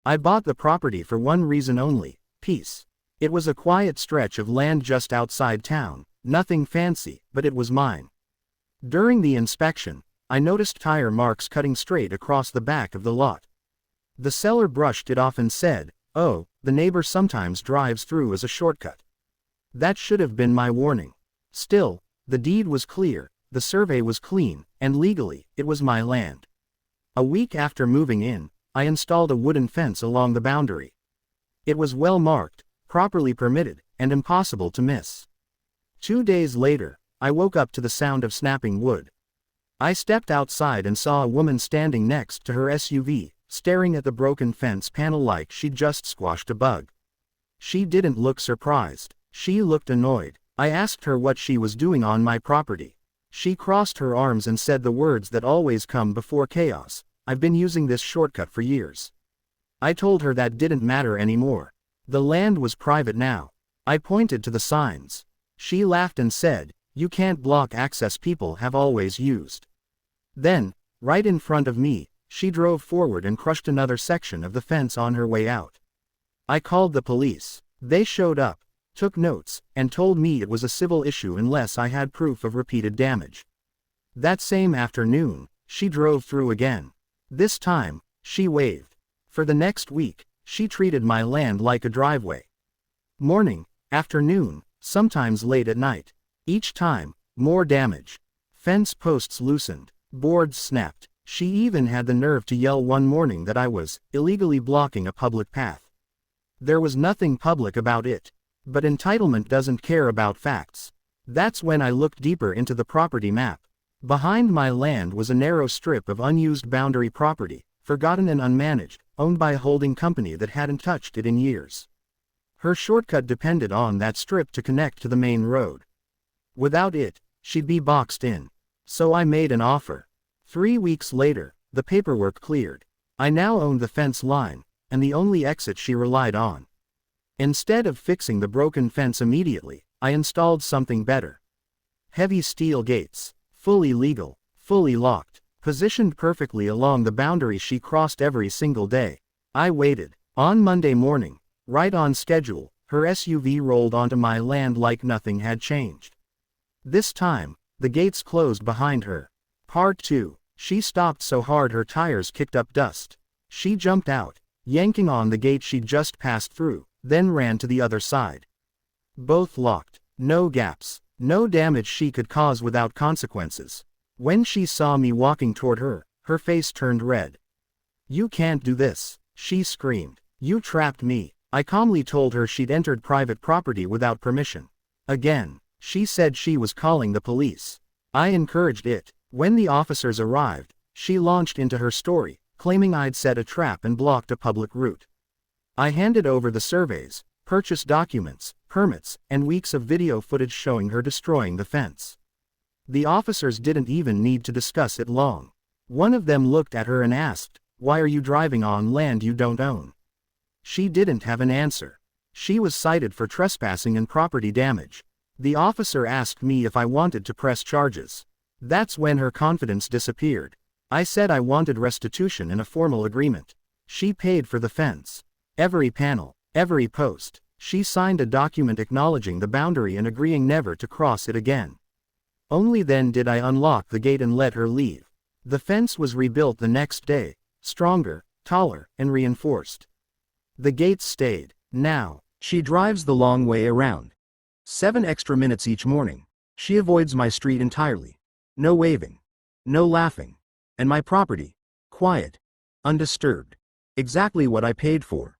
I bought the property for one reason only: peace. It was a quiet stretch of land just outside town, nothing fancy, but it was mine. During the inspection, I noticed tire marks cutting straight across the back of the lot. The seller brushed it off and said, "Oh, the neighbor sometimes drives through as a shortcut." That should have been my warning. Still, the deed was clear, the survey was clean, and legally, it was my land. A week after moving in, I installed a wooden fence along the boundary. It was well marked, properly permitted, and impossible to miss. 2 days later, I woke up to the sound of snapping wood. I stepped outside and saw a woman standing next to her SUV, staring at the broken fence panel like she'd just squashed a bug. She didn't look surprised, she looked annoyed. I asked her what she was doing on my property. She crossed her arms and said the words that always come before chaos: "I've been using this shortcut for years." I told her that didn't matter anymore. The land was private now. I pointed to the signs. She laughed and said, "You can't block access people have always used." Then, right in front of me, she drove forward and crushed another section of the fence on her way out. I called the police. They showed up, took notes, and told me it was a civil issue unless I had proof of repeated damage. That same afternoon, she drove through again. This time, she waved. For the next week, she treated my land like a driveway. Morning, afternoon, sometimes late at night. Each time, more damage. Fence posts loosened, boards snapped. She even had the nerve to yell one morning that I was illegally blocking a public path. There was nothing public about it. But entitlement doesn't care about facts. That's when I looked deeper into the property map. Behind my land was a narrow strip of unused boundary property, forgotten and unmanaged, owned by a holding company that hadn't touched it in years. Her shortcut depended on that strip to connect to the main road. Without it, she'd be boxed in. So I made an offer. 3 weeks later, the paperwork cleared. I now owned the fence line, and the only exit she relied on. Instead of fixing the broken fence immediately, I installed something better. Heavy steel gates, fully legal, fully locked, positioned perfectly along the boundary she crossed every single day. I waited. On Monday morning, right on schedule, her SUV rolled onto my land like nothing had changed. This time, the gates closed behind her. Part 2. She stopped so hard her tires kicked up dust. She jumped out, yanking on the gate she'd just passed through, then ran to the other side. Both locked. No gaps. No damage she could cause without consequences. When she saw me walking toward her, her face turned red. "You can't do this," she screamed. "You trapped me." I calmly told her she'd entered private property without permission. Again, she said she was calling the police. I encouraged it. When the officers arrived, she launched into her story, claiming I'd set a trap and blocked a public route. I handed over the surveys, purchase documents, permits, and weeks of video footage showing her destroying the fence. The officers didn't even need to discuss it long. One of them looked at her and asked, "Why are you driving on land you don't own?" She didn't have an answer. She was cited for trespassing and property damage. The officer asked me if I wanted to press charges. That's when her confidence disappeared. I said I wanted restitution in a formal agreement. She paid for the fence. Every panel, every post. She signed a document acknowledging the boundary and agreeing never to cross it again. Only then did I unlock the gate and let her leave. The fence was rebuilt the next day, stronger, taller, and reinforced. The gates stayed. Now, she drives the long way around. 7 extra minutes each morning. She avoids my street entirely. No waving. No laughing. And my property, quiet. Undisturbed. Exactly what I paid for.